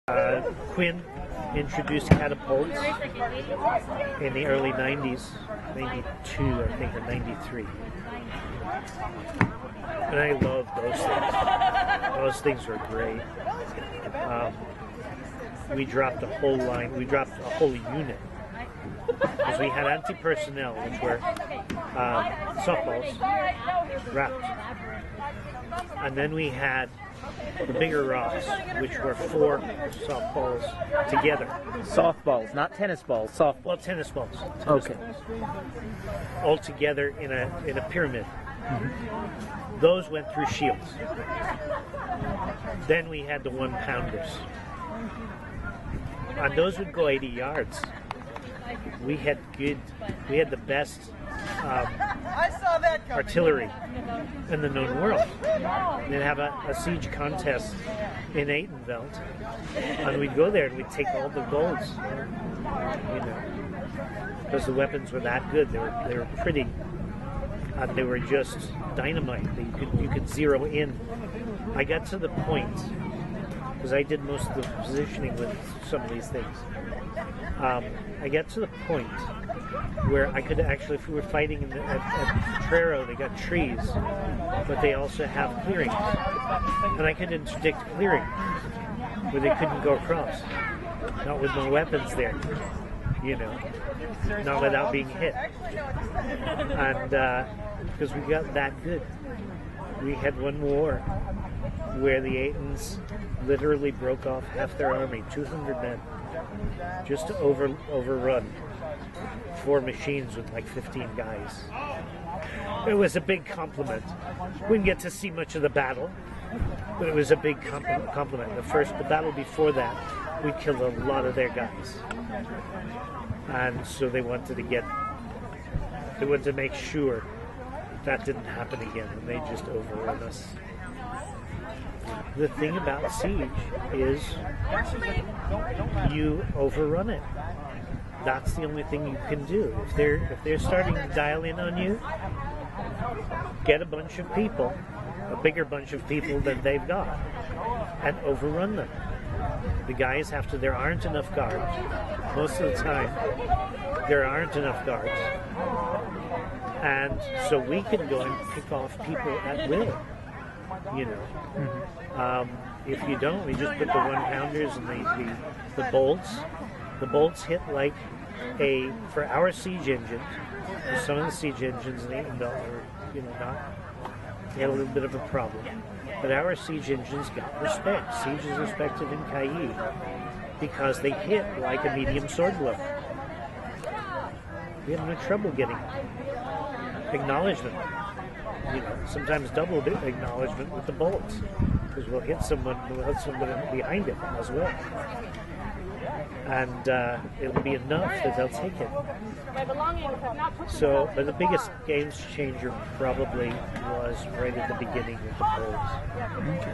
Quinn introduced catapults in the early 90s, 92 I think, or 93. And I loved those things. Those things were great. We dropped a whole line, we dropped a whole unit. Because we had anti-personnel, which were softballs wrapped. And then we had the bigger rocks, which were 4 softballs together. Softballs, not tennis balls. Softballs. Well, tennis balls. Okay. Balls. All together in a pyramid. Mm-hmm. Those went through shields. Then we had the 1-pounders. And those would go 80 yards. We had the best artillery in the known world. They'd have a siege contest in Aitenveld, and we'd go there and we'd take all the golds, because the weapons were that good. They were pretty, and they were just dynamite. You could zero in. I got to the point, because I did most of the positioning with some of these things. I got to the point where I could actually, if we were fighting at Trero, they got trees, but they also have clearings. And I could interdict clearings where they couldn't go across. Not with my weapons there, not without being hit. And because we got that good. We had one war where the Aitons literally broke off half their army, 200 men, just to overrun 4 machines with like 15 guys. It was a big compliment. We didn't get to see much of the battle, but it was a big compliment. The battle before that, we killed a lot of their guys. And so they wanted to make sure that didn't happen again, and they just overrun us. The thing about siege is you overrun it. That's the only thing you can do. If they're starting to dial in on you, get a bunch of people, a bigger bunch of people than they've got, and overrun them. The guys there aren't enough guards. Most of the time, there aren't enough guards. And so we can go and pick off people at will, If you don't, we just put the 1-pounders and the bolts. The bolts hit like for our siege engines. Some of the siege engines in Aitenveld were, they had a little bit of a problem. But our siege engines got respect. Siege is respected in Caid because they hit like a medium sword blow. We have no trouble getting acknowledgement. Sometimes double acknowledgement with the bolts, because we'll hit someone behind it as well, and it'll be enough that they'll take it. So, but the biggest game changer probably was right at the beginning with the bolts.